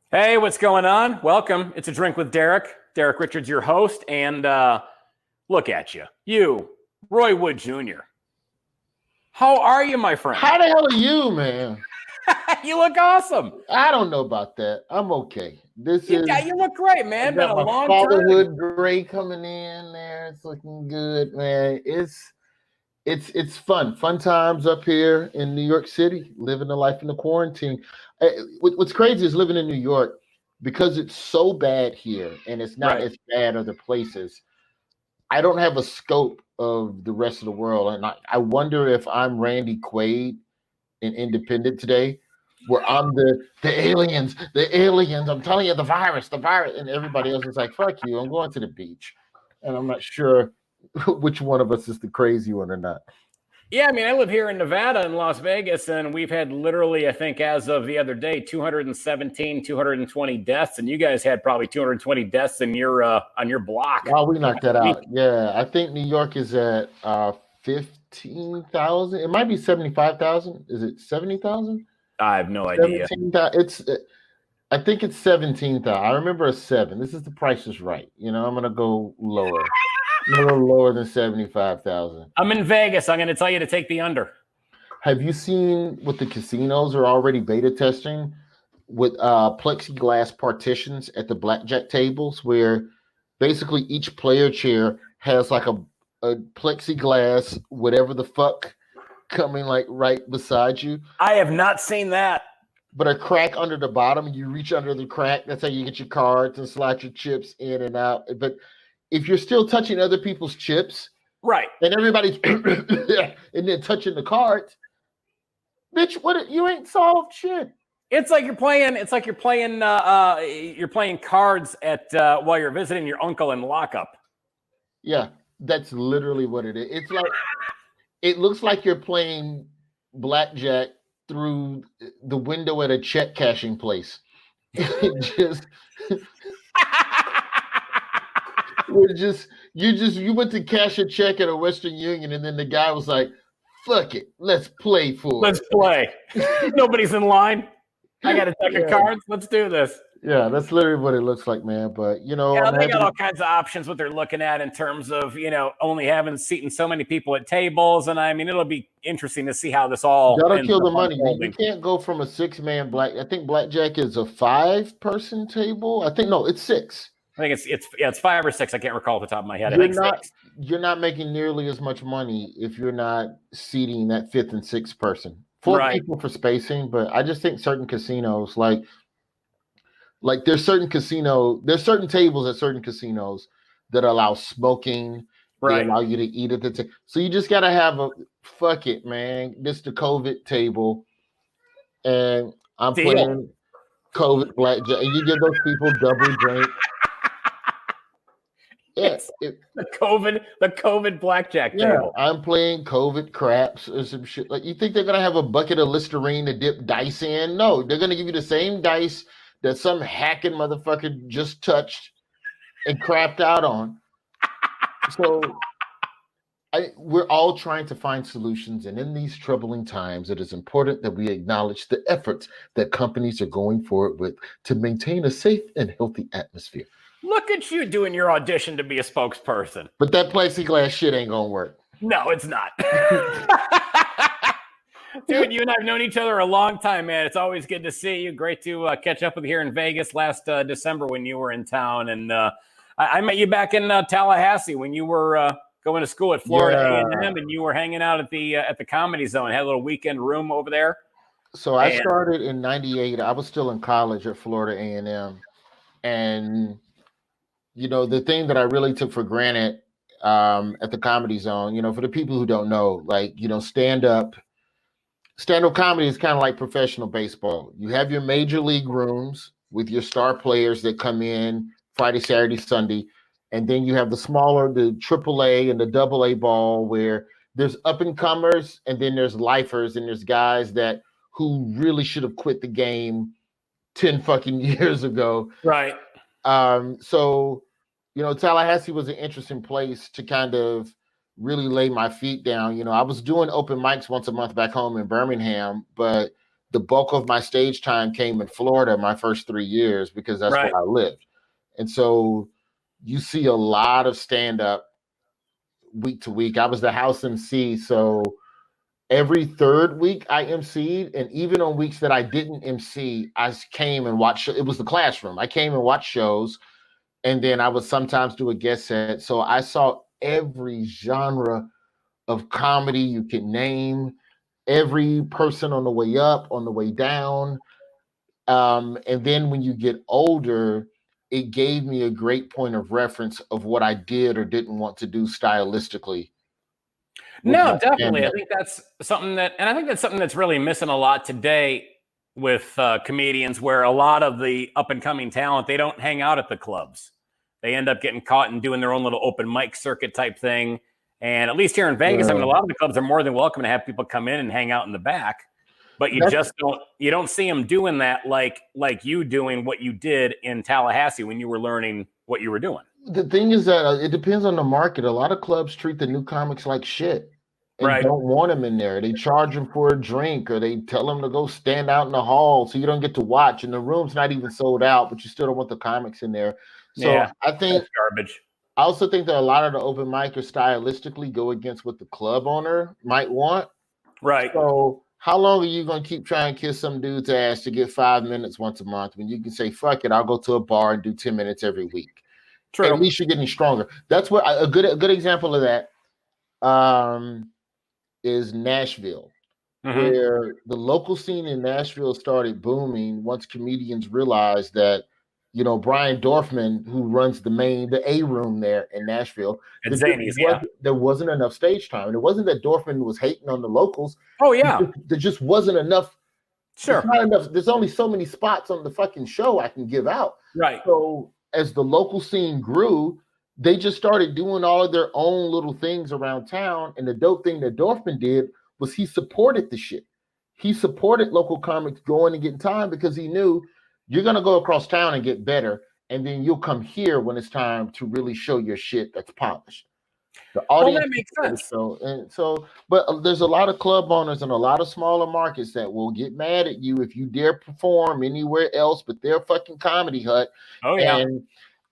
Hey, what's going on? Welcome. It's a drink with Derek. Derek Richards, your host, and look at you, Roy Wood Jr. How are you, my friend? How the hell are you, man? You look awesome. I don't know about that. I'm okay. You look great, I man. Been got a my long time. fatherhood gray coming in there. It's looking good, man. It's fun. Fun times up here in New York City, living the life in the quarantine. What's crazy is living in New York because it's so bad here and it's not Right. as bad other places. I don't have a scope of the rest of the world. And I wonder if I'm Randy Quaid in Independent today, where I'm the aliens, the aliens. I'm telling you, the virus, and everybody else is like, "Fuck you! I'm going to the beach," and I'm not sure which one of us is the crazy one or not. Yeah, I mean, I live here in Nevada in Las Vegas, and we've had literally, I think, as of the other day, 217, 220 deaths, and you guys had probably 220 deaths in your on your block. Oh, we knocked that out. Yeah, I think New York is at 15,000. It might be 75,000. Is it 70,000? I have no idea. 17,000. I think it's 17,000. I remember a seven. This is the Price is Right. I'm gonna go lower. I'm gonna go lower than 75,000. I'm in Vegas. I'm going to tell you to take the under. Have you seen what the casinos are already beta testing with plexiglass partitions at the blackjack tables, where basically each player chair has like a plexiglass, whatever the fuck, coming like right beside you, I have not seen that. but a crack under the bottom. You reach under the crack. That's how you get your cards and slide your chips in and out. But if you're still touching other people's chips Right. and everybody's and then touching the cards, bitch, what? You ain't solved shit. It's like you're playing. It's like you're playing cards at while you're visiting your uncle in lockup. Yeah, that's literally what it is. It's like it looks like you're playing blackjack through the window at a check cashing place. It just you went to cash a check at a Western Union and then the guy was like, "Fuck it, let's play for Let's it." play. Nobody's in line. I got a deck of Yeah. cards. Let's do this. Yeah, that's literally what it looks like, man. But Yeah, they got imagine all kinds of options. What they're looking at in terms of only having seating so many people at tables, and I mean it'll be interesting to see how this all that'll ends kill up the money. You unfolding. can't go from a 6-man black. I think blackjack is a 5-person table. I think no, it's 6. I think it's 5 or 6. I can't recall at the top of my head. I You're think not 6. you're not making nearly as much money if you're not seating that 5th and 6th person. 4 Right. people for spacing, but I just think certain casinos like there's certain tables at certain casinos that allow smoking. They Right. allow you to eat at the table. So you just gotta have a fuck it, man. This the COVID table, and I'm Deal. playing COVID blackjack, and you give those people double drink. Yeah, The COVID blackjack yeah, table. I'm playing COVID craps or some shit. Like, you think they're gonna have a bucket of Listerine to dip dice in? No, they're gonna give you the same dice that some hacking motherfucker just touched and crapped out on. So we're all trying to find solutions, and in these troubling times, it is important that we acknowledge the efforts that companies are going forward with to maintain a safe and healthy atmosphere. Look at you doing your audition to be a spokesperson. But that plexiglass shit ain't gonna work. No, it's not. Dude, you and I have known each other a long time, man. It's always good to see you. Great to catch up with you here in Vegas last December when you were in town. And I met you back in Tallahassee when you were going to school at Florida A&M, and you were hanging out at the Comedy Zone. Had a little weekend room over there. So I started in '98. I was still in college at Florida A&M, and the thing that I really took for granted at the Comedy Zone, for the people who don't know, like stand-up comedy is kind of like professional baseball. You have your major league rooms with your star players that come in Friday, Saturday, Sunday, and then you have the AAA and the AA ball where there's up and comers, and then there's lifers, and there's guys who really should have quit the game 10 fucking years ago. Right. So, Tallahassee was an interesting place to kind of really lay my feet down. I was doing open mics once a month back home in Birmingham, but the bulk of my stage time came in Florida my first 3 years because that's Right. where I lived. And so you see a lot of stand-up week to week. I was the house MC, so every third week I MC'd, and even on weeks that I didn't MC, I came and watched. It was the classroom. I came and watched shows, and then I would sometimes do a guest set. So I saw every genre of comedy you could name, every person on the way up, on the way down. And then when you get older, it gave me a great point of reference of what I did or didn't want to do stylistically. No, definitely. I think that's something that's really missing a lot today with comedians, where a lot of the up and coming talent, they don't hang out at the clubs. They end up getting caught and doing their own little open mic circuit type thing. And at least here in Vegas, I mean, a lot of the clubs are more than welcome to have people come in and hang out in the back. But you don't see them doing that like you doing what you did in Tallahassee when you were learning what you were doing. The thing is that it depends on the market. A lot of clubs treat the new comics like shit and don't want them in there. They charge them for a drink, or they tell them to go stand out in the hall so you don't get to watch, and the room's not even sold out, but you still don't want the comics in there. So yeah, I think that's garbage. I also think that a lot of the open micers stylistically go against what the club owner might want. Right. So how long are you going to keep trying to kiss some dude's ass to get 5 minutes once a month when you can say, fuck it, I'll go to a bar and do 10 minutes every week? True. At least you're getting stronger. That's what a good example of that is Nashville, where the local scene in Nashville started booming once comedians realized that, you know, Brian Dorfman, who runs the A room there in Nashville, there wasn't enough stage time. And it wasn't that Dorfman was hating on the locals. Oh, yeah. There just wasn't enough. Sure. There's not enough. There's only so many spots on the fucking show I can give out. Right. So as the local scene grew, they just started doing all of their own little things around town. And the dope thing that Dorfman did was he supported the shit. He supported local comics going and getting time because he knew you're going to go across town and get better, and then you'll come here when it's time to really show your shit that's polished. The audience, that makes sense. But there's a lot of club owners and a lot of smaller markets that will get mad at you if you dare perform anywhere else but their fucking comedy hut. Oh, yeah. And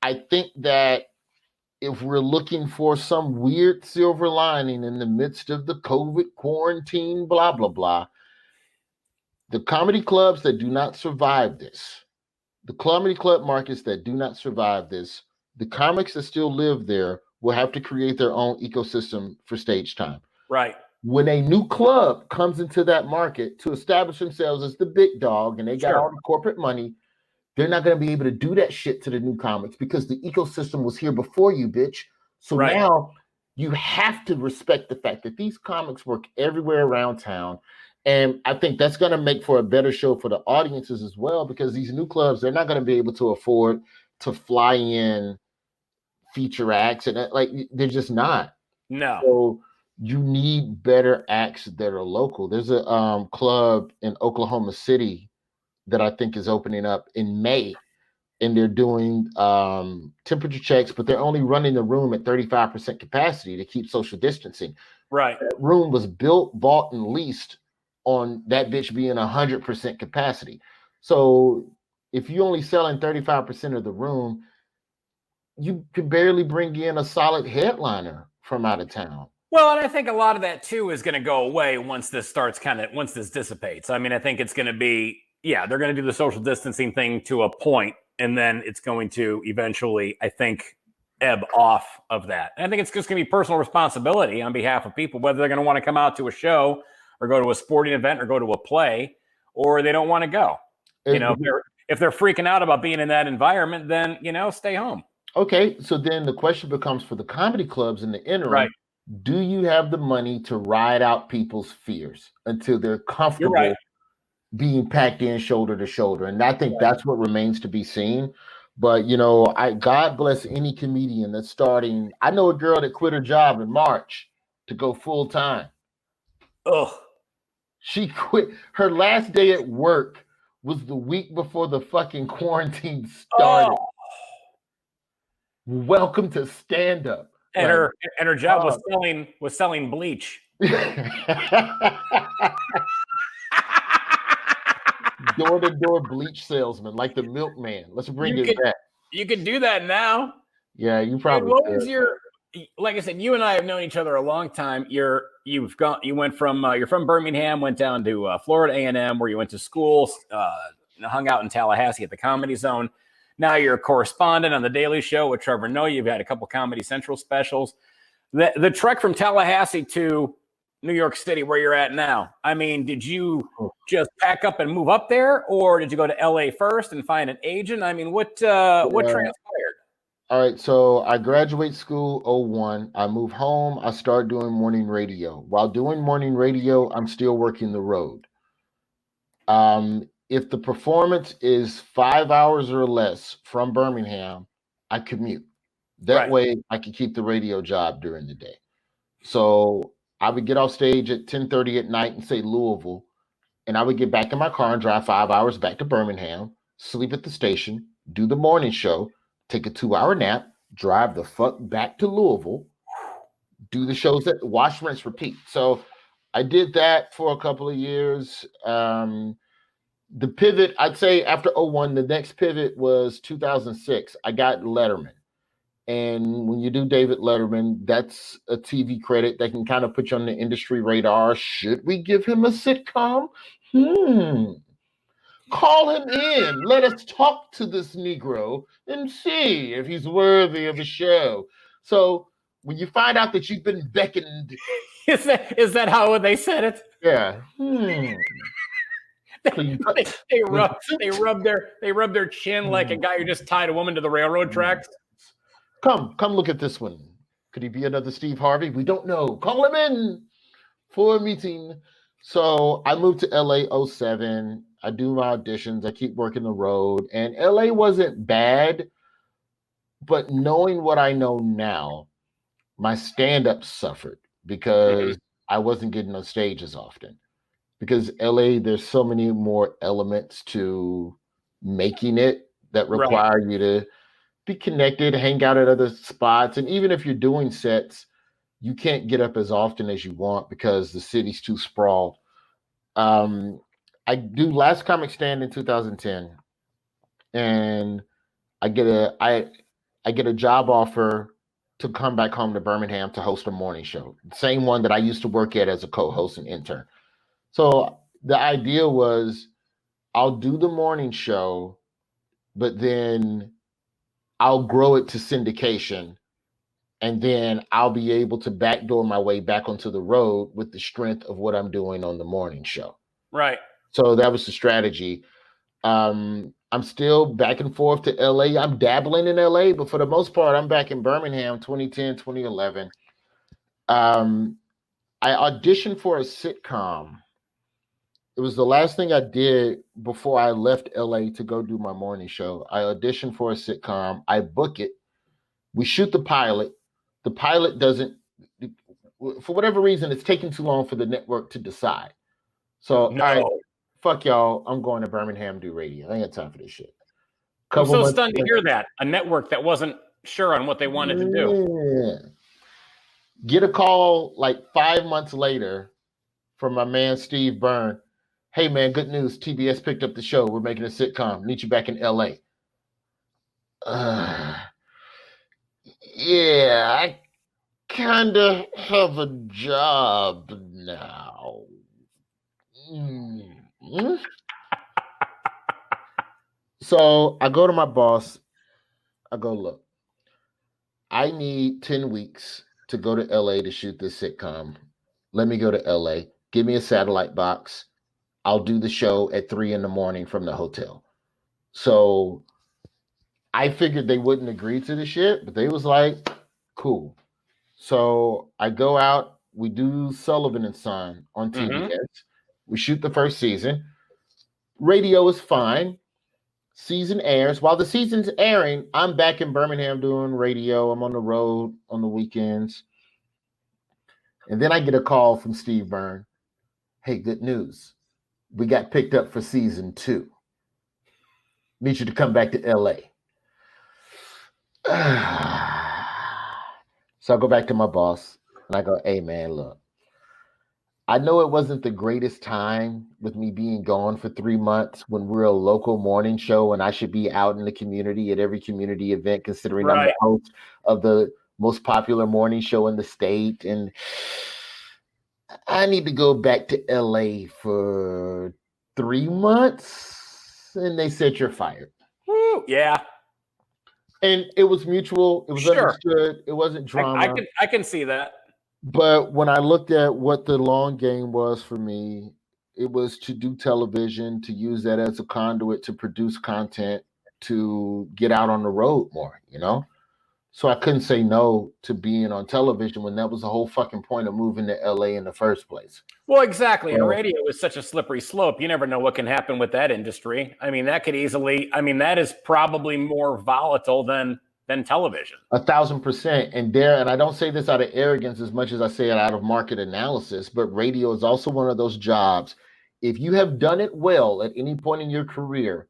I think that if we're looking for some weird silver lining in the midst of the COVID quarantine, blah, blah, blah, the comedy clubs that do not survive this, the comedy club markets that do not survive this, the comics that still live there will have to create their own ecosystem for stage time. Right. When a new club comes into that market to establish themselves as the big dog and they got all the corporate money, they're not going to be able to do that shit to the new comics because the ecosystem was here before you, bitch. So now you have to respect the fact that these comics work everywhere around town. And I think that's going to make for a better show for the audiences as well, because these new clubs, they're not going to be able to afford to fly in feature acts. And they're just not. No. So you need better acts that are local. There's a club in Oklahoma City that I think is opening up in May. And they're doing temperature checks, but they're only running the room at 35% capacity to keep social distancing. Right. That room was built, bought, and leased on that bitch being 100% capacity. So if you're only selling 35% of the room, you could barely bring in a solid headliner from out of town. Well, and I think a lot of that too is going to go away once this dissipates. I mean, I think it's going to be, they're going to do the social distancing thing to a point, and then it's going to eventually, I think, ebb off of that. And I think it's just going to be personal responsibility on behalf of people, whether they're going to want to come out to a show or go to a sporting event or go to a play, or they don't want to go. If they're freaking out about being in that environment, then, stay home. Okay, so then the question becomes for the comedy clubs in the interim, do you have the money to ride out people's fears until they're comfortable being packed in shoulder to shoulder? And I think that's what remains to be seen. But, God bless any comedian that's starting. I know a girl that quit her job in March to go full time. Ugh. She quit. Her last day at work was the week before the fucking quarantine started. Oh. Welcome to stand up. And her job was selling bleach. door-to-door bleach salesman, like the milkman. Let's bring You it could back. you could do that now. Yeah, you Dude, probably what could. was your like I said, you and I have known each other a long time. You went from you're from Birmingham, went down to Florida A&M where you went to school, hung out in Tallahassee at the Comedy Zone. Now you're a correspondent on the Daily Show with Trevor Noah. You've had a couple Comedy Central specials. The trek from Tallahassee to New York City, where you're at now. I mean, did you just pack up and move up there, or did you go to LA first and find an agent? I mean, what transpired? All right, so I graduate school '01. I move home. I start doing morning radio. While doing morning radio, I'm still working the road. If the performance is 5 hours or less from Birmingham, I commute. That Right. way I can keep the radio job during the day. So I would get off stage at 10:30 at night in, say, Louisville, and I would get back in my car and drive 5 hours back to Birmingham, sleep at the station, do the morning show, take a 2 hour nap, drive the fuck back to Louisville, do the shows that wash, rinse, repeat. So I did that for a couple of years. The pivot, I'd say after '01, the next pivot was 2006. I got Letterman. And when you do David Letterman, that's a TV credit that can kind of put you on the industry radar. Should we give him a sitcom? Call him in. Let us talk to this Negro and see if he's worthy of a show. So when you find out that you've been beckoned, Is that how they said it? yeah. They rub their chin like a guy who just tied a woman to the railroad tracks. Come look at this one. Could he be another Steve Harvey? We don't know. Call him in for a meeting. So I moved to LA '07. I do my auditions. I keep working the road. And LA wasn't bad, but knowing what I know now, my stand-up suffered because I wasn't getting on stage as often. Because LA, there's so many more elements to making it that require you to be connected, hang out at other spots. And even if you're doing sets, you can't get up as often as you want because the city's too sprawled. I do Last Comic Stand in 2010, and I get a job offer to come back home to Birmingham to host a morning show, same one that I used to work at as a co-host and intern. So the idea was I'll do the morning show, but then I'll grow it to syndication, and then I'll be able to backdoor my way back onto the road with the strength of what I'm doing on the morning show. Right. So that was the strategy. I'm still back and forth to LA. I'm dabbling in LA, but for the most part, I'm back in Birmingham 2010, 2011. I auditioned for a sitcom. It was the last thing I did before I left LA to go do my morning show. I auditioned for a sitcom. I book it. We shoot the pilot. The pilot doesn't, for whatever reason, it's taking too long for the network to decide. So, No. all right, fuck y'all. I'm going to Birmingham to do radio. I ain't got time for this shit. I'm so stunned to hear that. A network that wasn't sure on what they wanted to do. Get a call like 5 months later from my man, Steve Burr. Hey, man, good news. TBS picked up the show. We're making a sitcom. Need you back in LA. Yeah, I kind of have a job now. So I go to my boss. I go, look, I need 10 weeks to go to LA to shoot this sitcom. Let me go to LA. Give me a satellite box. I'll do the show at 3 a.m. from the hotel. So I figured they wouldn't agree to the shit, but they was like, cool. So I go out. We do Sullivan and Son on TBS. We shoot the first season. Radio is fine. Season airs. While the season's airing, I'm back in Birmingham doing radio. I'm on the road on the weekends. And then I get a call from Steve Byrne. Hey, good news. We got picked up for season 2. Need you to come back to LA. So I go back to my boss and I go, hey man, look, I know it wasn't the greatest time with me being gone for 3 months when we're a local morning show and I should be out in the community at every community event, considering I'm the Right. host of the most popular morning show in the state. And I need to go back to LA for 3 months. And they said, you're fired. Woo, yeah. And it was mutual. It was Sure. understood. It wasn't drama. I can see that. But when I looked at what the long game was for me, it was to do television, to use that as a conduit to produce content, to get out on the road more, you know? So I couldn't say no to being on television when that was the whole fucking point of moving to LA in the first place. Well, exactly. And So radio is such a slippery slope. You never know what can happen with that industry. I mean, that is probably more volatile than television. 1,000%. And I don't say this out of arrogance as much as I say it out of market analysis, but radio is also one of those jobs. If you have done it well at any point in your career,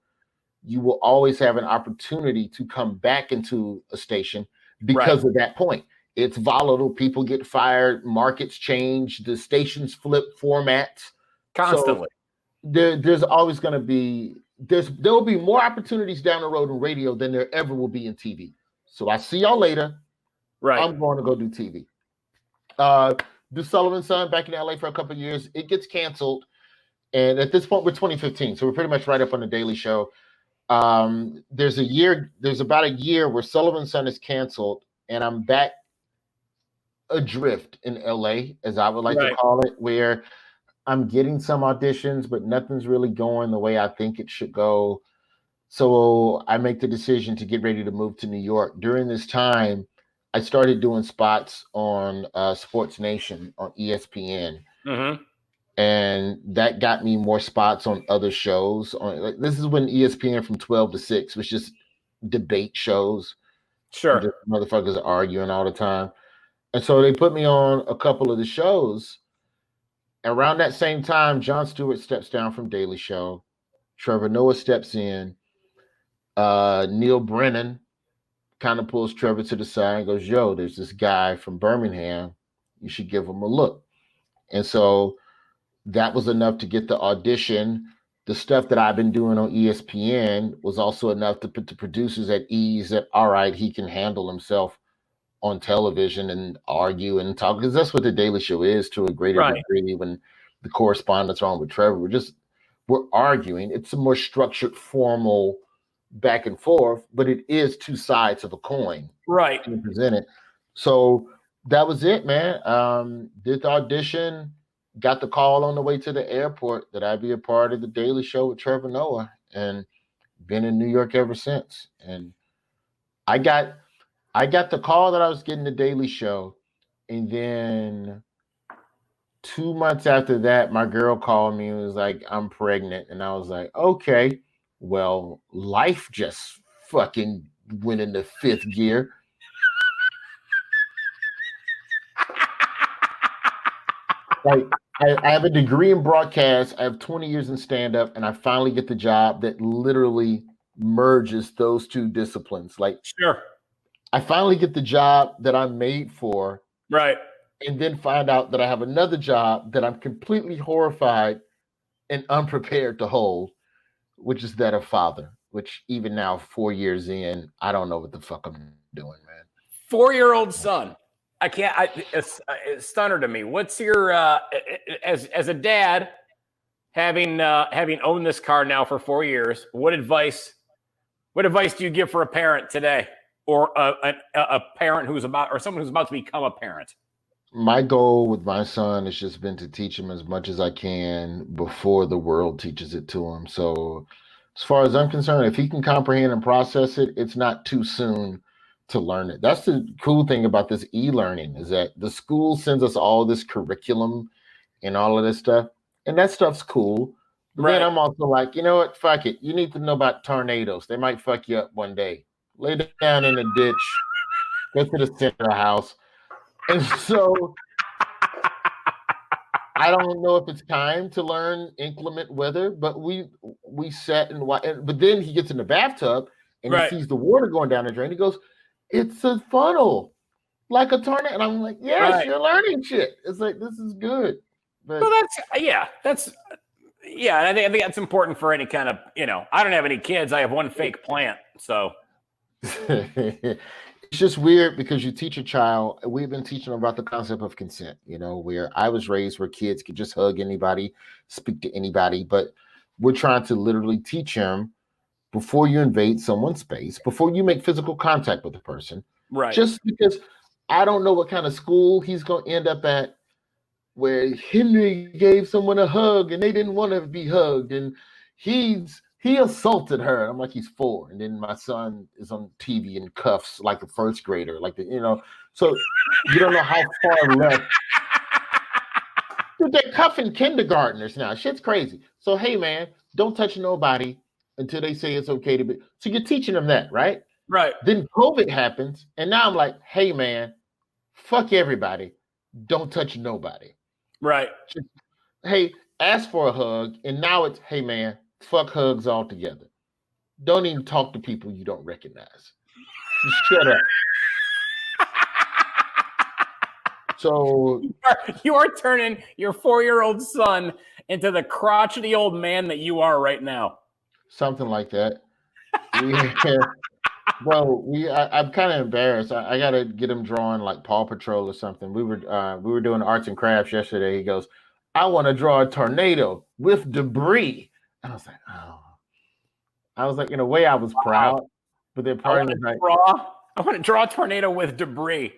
you will always have an opportunity to come back into a station because of that point. It's volatile. People get fired. Markets change. The stations flip formats Constantly. So there's always going to be there will be more opportunities down the road in radio than there ever will be in TV. So I see y'all later. Right. I'm going to go do TV. Do Sullivan's Son back in LA for a couple of years. It gets canceled. And at this point, we're 2015. So we're pretty much right up on the Daily Show. There's about a year where Sullivan's Son is canceled, and I'm back adrift in LA, as I would like to call it, where I'm getting some auditions, but nothing's really going the way I think it should go. So I make the decision to get ready to move to New York. During this time, I started doing spots on Sports Nation on ESPN. Mm-hmm. And that got me more spots on other shows. This is when ESPN from 12 to 6 was just debate shows. Sure. Just motherfuckers arguing all the time. And so they put me on a couple of the shows. Around that same time, Jon Stewart steps down from Daily Show. Trevor Noah steps in. Neil Brennan kind of pulls Trevor to the side and goes, yo, there's this guy from Birmingham. You should give him a look. And so that was enough to get the audition. The stuff that I've been doing on ESPN was also enough to put the producers at ease that, all right, he can handle himself on television and argue and talk, because that's what the Daily Show is to a greater degree. When the correspondents are on with Trevor, we're arguing. It's a more structured, formal back and forth, but it is two sides of a coin. Right. To present it. So that was it, man. Did the audition, got the call on the way to the airport that I'd be a part of the Daily Show with Trevor Noah, and been in New York ever since. And I got the call that I was getting the Daily Show, and then 2 months after that, my girl called me and was like, I'm pregnant. And I was like, okay, well, life just fucking went into fifth gear. Like, I have a degree in broadcast. I have 20 years in stand-up, and I finally get the job that literally merges those two disciplines. Like, sure, I finally get the job that I'm made for. Right. And then find out that I have another job that I'm completely horrified and unprepared to hold, which is that of father, which even now, 4 years in, I don't know what the fuck I'm doing, man. 4-year-old son. It's stunner to me. What's your as a dad, having owned this car now for 4 years? What advice do you give for a parent today, or a parent or someone who's about to become a parent? My goal with my son has just been to teach him as much as I can before the world teaches it to him. So, as far as I'm concerned, if he can comprehend and process it, it's not too soon to learn it. That's the cool thing about this e-learning, is that the school sends us all this curriculum and all of this stuff, and that stuff's cool. But then I'm also like, you know what? Fuck it. You need to know about tornadoes. They might fuck you up one day. Lay down in the ditch. Go to the center of the house. And so I don't know if it's time to learn inclement weather, but we sat and watched. But then he gets in the bathtub and he sees the water going down the drain. He goes, it's a funnel, like a tornado. And I'm like, yes, you're learning shit. It's like, this is good. But Well, that's yeah. And I think that's important for any kind of I don't have any kids. I have one fake plant, so. it's just weird because you teach a child. We've been teaching them about the concept of consent. Where I was raised, where kids could just hug anybody, speak to anybody, but we're trying to literally teach him before you invade someone's space, before you make physical contact with a person. Right. Just because I don't know what kind of school he's going to end up at, where Henry gave someone a hug and they didn't want to be hugged, and he assaulted her. I'm like, he's 4, and then my son is on TV in cuffs like a first grader, So you don't know how far left. Dude, they're cuffing kindergartners now. Shit's crazy. So hey, man, don't touch nobody until they say it's okay to be. So you're teaching them that, right? Right. Then COVID happens, and now I'm like, hey, man, fuck everybody. Don't touch nobody. Right. Just, hey, ask for a hug, and now it's, hey, man, fuck hugs altogether. Don't even talk to people you don't recognize. Just shut up. So you are turning your 4-year-old son into the crotchety old man that you are right now. Something like that. Bro, I'm kind of embarrassed. I gotta get him drawing like Paw Patrol or something. We were doing arts and crafts yesterday. He goes, I want to draw a tornado with debris. And I was like, oh. I was like, in a way, I was proud, but then part of me like, I want to draw a tornado with debris.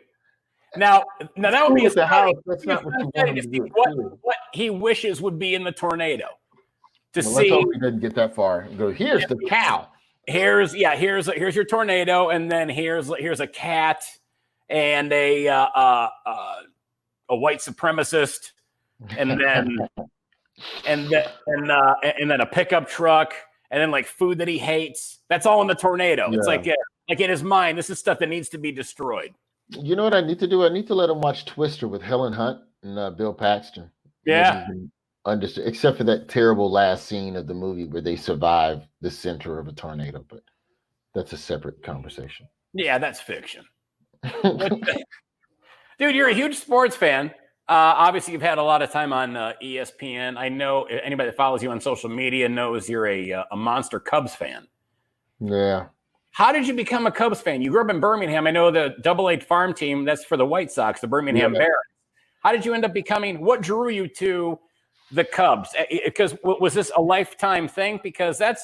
Now that would be the house. That's not what you want him to do. What he wishes would be in the tornado. Let's hope he doesn't get that far. And go, here's the cow. Here's your tornado, and then here's a cat and a white supremacist, and then and then a pickup truck, and then like food that he hates. That's all in the tornado. Yeah. It's like in his mind, this is stuff that needs to be destroyed. You know what I need to do? I need to let him watch Twister with Helen Hunt and Bill Paxton. Yeah. Understand, except for that terrible last scene of the movie where they survive the center of a tornado, but that's a separate conversation. Yeah, that's fiction. Dude, you're a huge sports fan. Obviously, you've had a lot of time on ESPN. I know anybody that follows you on social media knows you're a monster Cubs fan. Yeah. How did you become a Cubs fan? You grew up in Birmingham. I know the Double-A farm team, that's for the White Sox, the Birmingham Barons. How did you end up what drew you to the Cubs? Because was this a lifetime thing? Because that's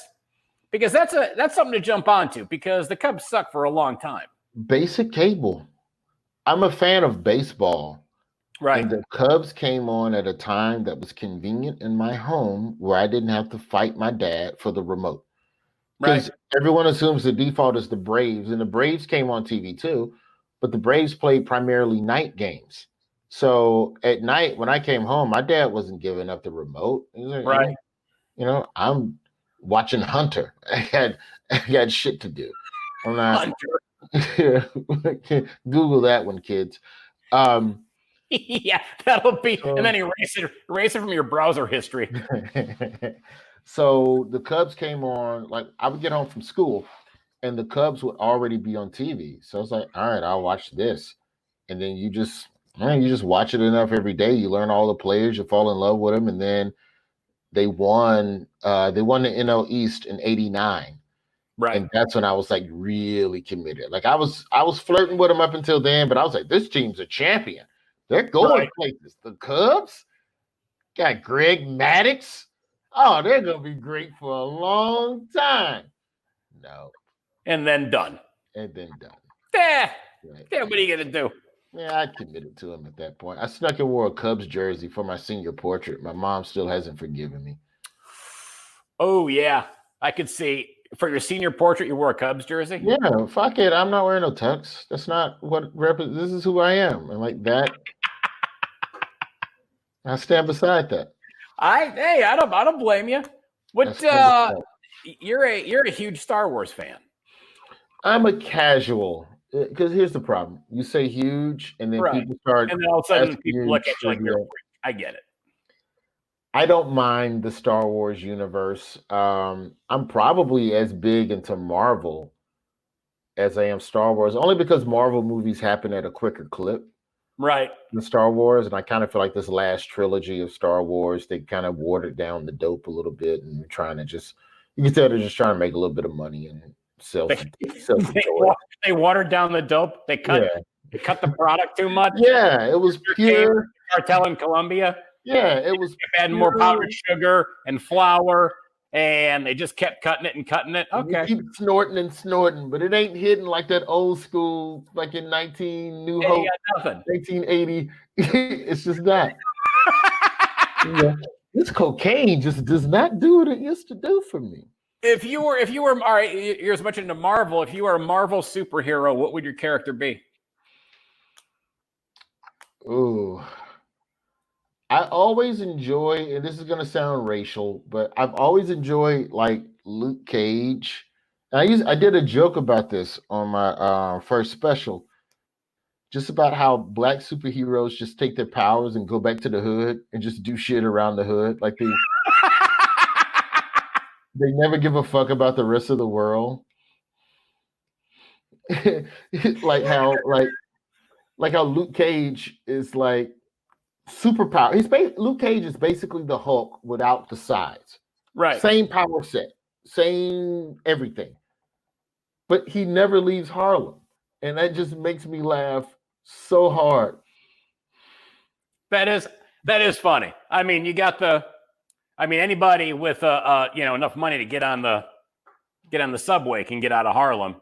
something to jump onto, because the Cubs suck for a long time. Basic cable. I'm a fan of baseball. Right. And the Cubs came on at a time that was convenient in my home, where I didn't have to fight my dad for the remote. Because everyone assumes the default is the Braves, and the Braves came on TV too, but the Braves played primarily night games. So at night, when I came home, my dad wasn't giving up the remote. Right. I'm watching Hunter. I got shit to do. I'm not. Hunter. Google that one, kids. Yeah, that'll be, and then erase it from your browser history. So the Cubs came on, like I would get home from school and the Cubs would already be on TV. So I was like, all right, I'll watch this. And then you just watch it enough every day. You learn all the players, you fall in love with them. And then they won the NL East in '89. Right. And that's when I was like really committed. Like I was flirting with them up until then, but I was like, this team's a champion. They're going places. The Cubs got Greg Maddux. Oh, they're going to be great for a long time. No. And then done. Yeah. What are you going to do? Yeah, I committed to him at that point. I snuck and wore a Cubs jersey for my senior portrait. My mom still hasn't forgiven me. Oh, yeah. I could see. For your senior portrait, you wore a Cubs jersey? Yeah, fuck it. I'm not wearing no tux. That's not what this is who I am. And like that, I stand beside that. I don't blame you. You're a huge Star Wars fan. I'm a casual, because here's the problem. You say huge, and then people start, and then all of a sudden people look at you like you're a freak. I get it. I don't mind the Star Wars universe. I'm probably as big into Marvel as I am Star Wars, only because Marvel movies happen at a quicker clip. Right. in Star Wars, and I kind of feel like this last trilogy of Star Wars, they kind of watered down the dope a little bit, and trying to just you can tell they're just trying to make a little bit of money and self They, self enjoy. they watered down the dope. They cut the product too much. Yeah, it was pure cartel in Colombia. Yeah, it was adding more powdered sugar and flour, and they just kept cutting it and cutting it. Okay, you keep snorting and snorting, but it ain't hitting like that old school, like in 1980. It's just not. This cocaine just does not do what it used to do for me. If you were, all right, you're as much into Marvel. If you were a Marvel superhero, what would your character be? Ooh. I always enjoy, and this is gonna sound racial, but I've always enjoyed like Luke Cage. I did a joke about this on my first special, just about how black superheroes just take their powers and go back to the hood and just do shit around the hood. Like they never give a fuck about the rest of the world. like how Luke Cage is like superpower. Luke Cage is basically the Hulk without the sides. Right. Same power set, same everything. But he never leaves Harlem. And that just makes me laugh so hard. That is funny. I mean, anybody with enough money to get on the subway can get out of Harlem,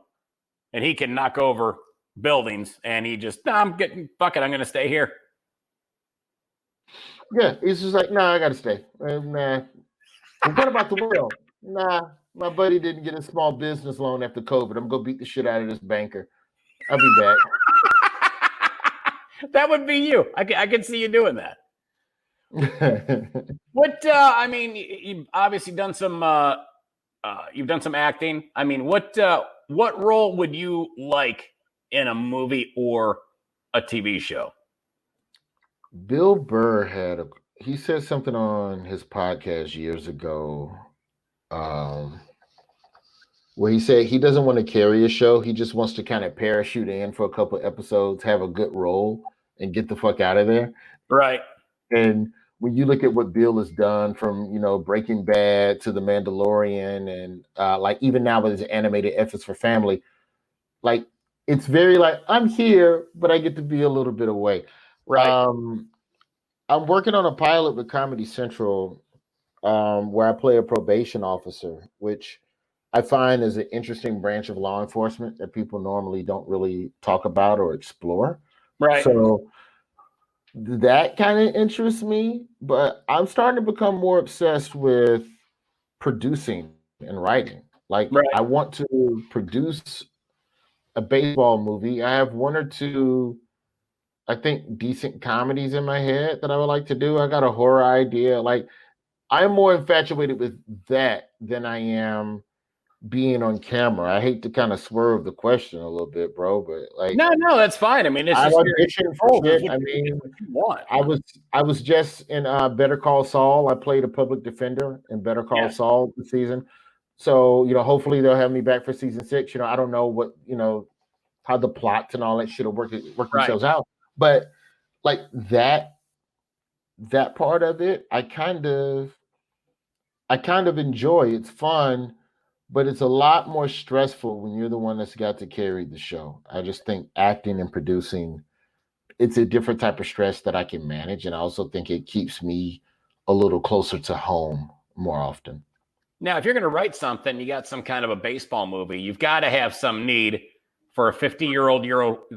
and he can knock over buildings, and he just, I'm gonna stay here. Yeah, he's just like, I gotta stay. Nah. What about the world? Nah, my buddy didn't get a small business loan after COVID. I'm gonna beat the shit out of this banker. I'll be back. That would be you. I can see you doing that. What? You've obviously done some. You've done some acting. I mean, what role would you like in a movie or a TV show? Bill Burr he said something on his podcast years ago, where he said he doesn't want to carry a show. He just wants to kind of parachute in for a couple episodes, have a good role, and get the fuck out of there. Right. And when you look at what Bill has done from, Breaking Bad to The Mandalorian and like even now with his animated efforts for family, like it's very like I'm here, but I get to be a little bit away. Right. I'm working on a pilot with Comedy Central where I play a probation officer, which I find is an interesting branch of law enforcement that people normally don't really talk about or explore. Right. So that kind of interests me, but I'm starting to become more obsessed with producing and writing. Like I want to produce a baseball movie. I have one or two, I think, decent comedies in my head that I would like to do. I got a horror idea. Like I'm more infatuated with that than I am being on camera. I hate to kind of swerve the question a little bit, bro, but like no, that's fine. I mean, it's I audition for shit. I mean, I was just in Better Call Saul. I played a public defender in Better Call Saul this season. So, hopefully they'll have me back for season 6. I don't know what, how the plots and all that shit will work themselves out. But like that part of it, I kind of enjoy. It's fun, but it's a lot more stressful when you're the one that's got to carry the show. I just think acting and producing, it's a different type of stress that I can manage. And I also think it keeps me a little closer to home more often. Now, if you're going to write something, you got some kind of a baseball movie, you've got to have some need for a 50-year-old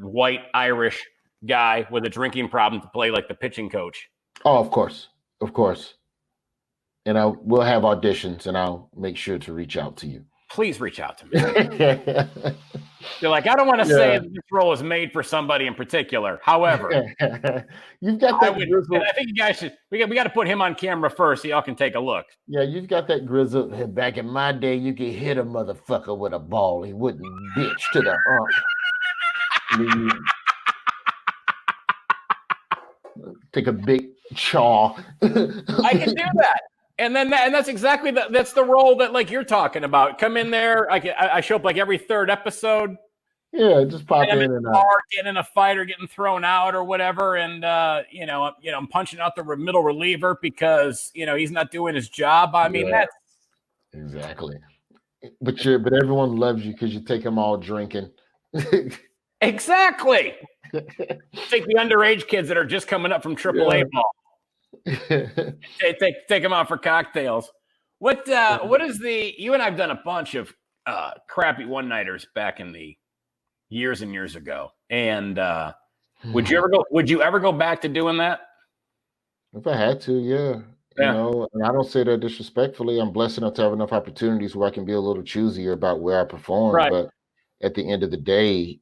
white Irish guy with a drinking problem to play like the pitching coach. Oh, of course. Of course. And we'll have auditions, and I'll make sure to reach out to you. Please reach out to me. You're like, I don't want to say that this role is made for somebody in particular. However, you've got that grizzle. I think you guys should. We got to put him on camera first, so y'all can take a look. Yeah, you've got that grizzle. Back in my day, you could hit a motherfucker with a ball. He wouldn't bitch to the ump. Take a big chaw. I can do that. And then that's exactly that's the role that like you're talking about. Come in there. I show up like every third episode. Yeah, just pop I'm in in the and out. bar, getting in a fight or getting thrown out or whatever, and I'm punching out the middle reliever because he's not doing his job. I mean, Yeah, that's exactly. But everyone loves you because you take them all drinking. exactly. Take the underage kids that are just coming up from AAA Yeah. ball. Take them out for cocktails. What is the? You and I've done a bunch of crappy one nighters back in the years and years ago. And would you ever go back to doing that? If I had to, yeah. Yeah. And I don't say that disrespectfully. I'm blessed enough to have enough opportunities where I can be a little choosier about where I perform. Right. But at the end of the day,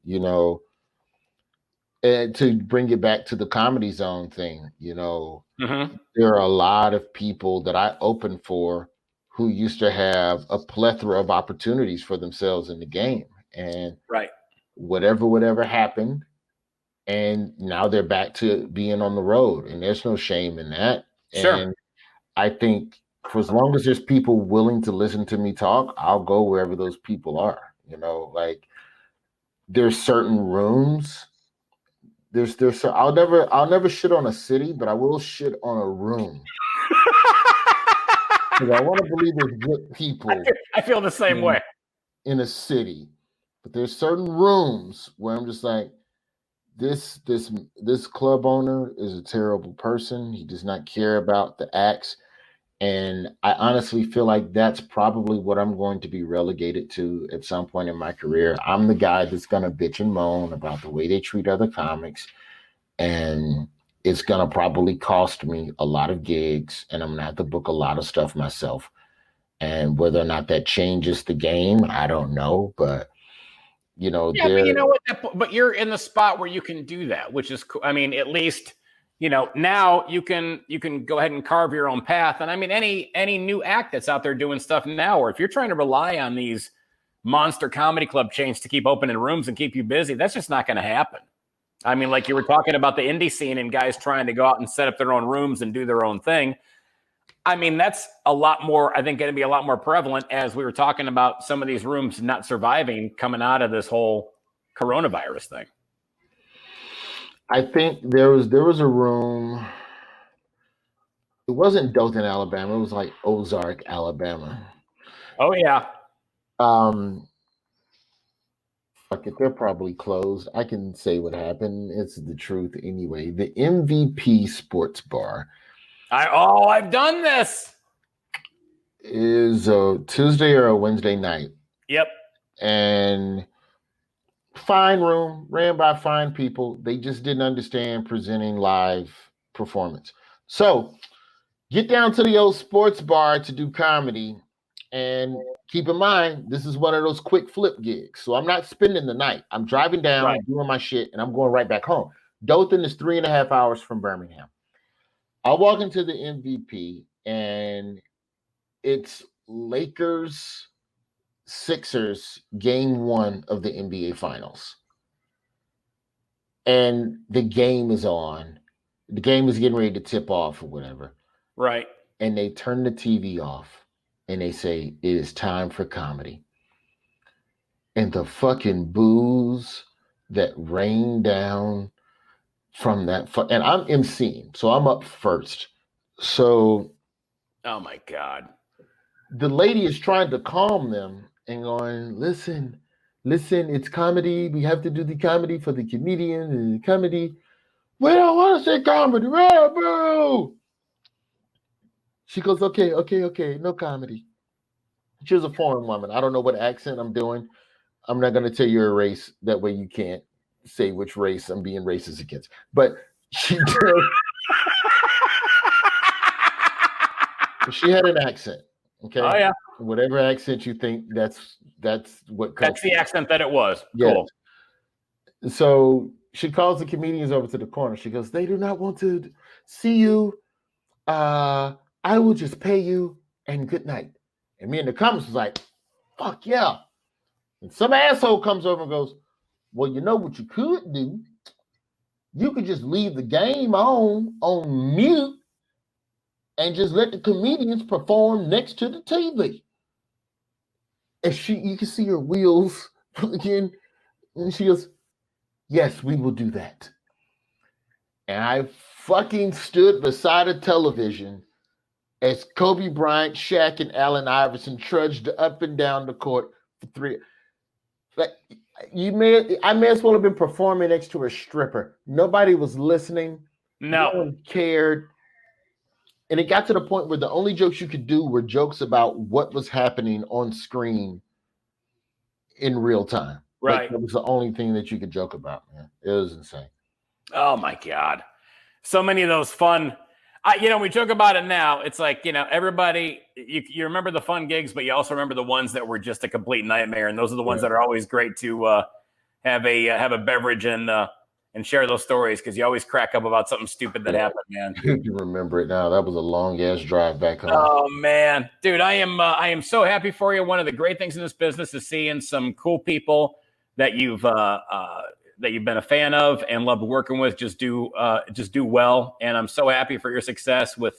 and to bring it back to the Comedy Zone thing, Mm-hmm. there are a lot of people that I open for who used to have a plethora of opportunities for themselves in the game. And Right. whatever happened, and now they're back to being on the road. And there's no shame in that. Sure. And I think for as long as there's people willing to listen to me talk, I'll go wherever those people are. Like there's certain rooms. I'll never shit on a city, but I will shit on a room. Because I want to believe there's good people I feel the same way. in a city, but there's certain rooms where I'm just like, this club owner is a terrible person. He does not care about the acts. And I honestly feel like that's probably what I'm going to be relegated to at some point in my career. I'm the guy that's going to bitch and moan about the way they treat other comics. And it's going to probably cost me a lot of gigs, and I'm going to have to book a lot of stuff myself. And whether or not that changes the game, I don't know. But, Yeah, but you know what? But you're in the spot where you can do that, which is cool. I mean, at least now you can go ahead and carve your own path. And I mean, any new act that's out there doing stuff now, or if you're trying to rely on these monster comedy club chains to keep opening rooms and keep you busy, that's just not going to happen. I mean, like you were talking about the indie scene and guys trying to go out and set up their own rooms and do their own thing. I mean, that's a lot more, I think, going to be a lot more prevalent as we were talking about some of these rooms not surviving coming out of this whole coronavirus thing. I think there was a room. It wasn't Dothan, Alabama. It was like Ozark, Alabama. Oh yeah. Fuck it, they're probably closed. I can say what happened. It's the truth anyway. The MVP Sports Bar. I've done this. Is a Tuesday or a Wednesday night. Yep. And fine room, ran by fine people. They just didn't understand presenting live performance. So get down to the old sports bar to do comedy. And keep in mind, this is one of those quick flip gigs. So I'm not spending the night. I'm driving down, doing my shit, and I'm going right back home. Dothan is 3.5 hours from Birmingham. I'll walk into the MVP, and it's Lakers Sixers game 1 of the NBA Finals. And the game is on. The game is getting ready to tip off or whatever. Right. And they turn the TV off and they say, it is time for comedy. And the fucking booze that rained down from that. And I'm emceeing, so I'm up first. So. Oh my God. The lady is trying to calm them and going, listen, it's comedy. We have to do the comedy for the comedian and the comedy. We don't want to say comedy. Boo! She goes, okay, no comedy. She was a foreign woman. I don't know what accent I'm doing. I'm not going to tell you her race. That way you can't say which race I'm being racist against. But she did. She had an accent. Okay. Oh yeah. Whatever accent you think, that's what. That's the accent that it was. Yes. Cool. So she calls the comedians over to the corner. She goes, they do not want to see you. I will just pay you and good night. And me in the comments was like, fuck yeah. And some asshole comes over and goes, well, you know what you could do? You could just leave the game on mute and just let the comedians perform next to the TV. And you can see her wheels again. And she goes, yes, we will do that. And I fucking stood beside a television as Kobe Bryant, Shaq, and Allen Iverson trudged up and down the court for 3. Like, I may as well have been performing next to a stripper. Nobody was listening. No No. one cared. And it got to the point where the only jokes you could do were jokes about what was happening on screen in real time. Right. Like, that was the only thing that you could joke about, man. It was insane. Oh my God. So many of those fun, we joke about it now. It's like, everybody, you remember the fun gigs, but you also remember the ones that were just a complete nightmare. And those are the ones that are always great to have a beverage and share those stories, because you always crack up about something stupid that happened, man. You remember it now. That was a long ass drive back home. Oh man, dude, I am so happy for you. One of the great things in this business is seeing some cool people that you've been a fan of and loved working with just do well. And I'm so happy for your success with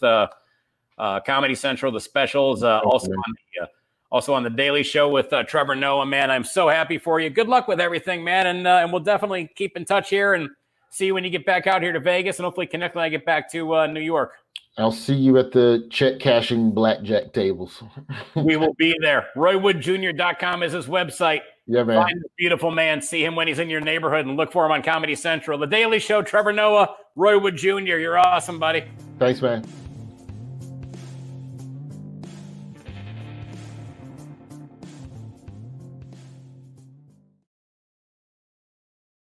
Comedy Central, the specials, also on the Daily Show with Trevor Noah. Man, I'm so happy for you. Good luck with everything, man. And we'll definitely keep in touch here and see you when you get back out here to Vegas, and hopefully connect when I get back to New York. I'll see you at the check cashing blackjack tables. We will be there. RoyWoodJr.com is his website. Yeah, man. Find this beautiful man. See him when he's in your neighborhood and look for him on Comedy Central. The Daily Show, Trevor Noah, Roy Wood Jr. You're awesome, buddy. Thanks, man.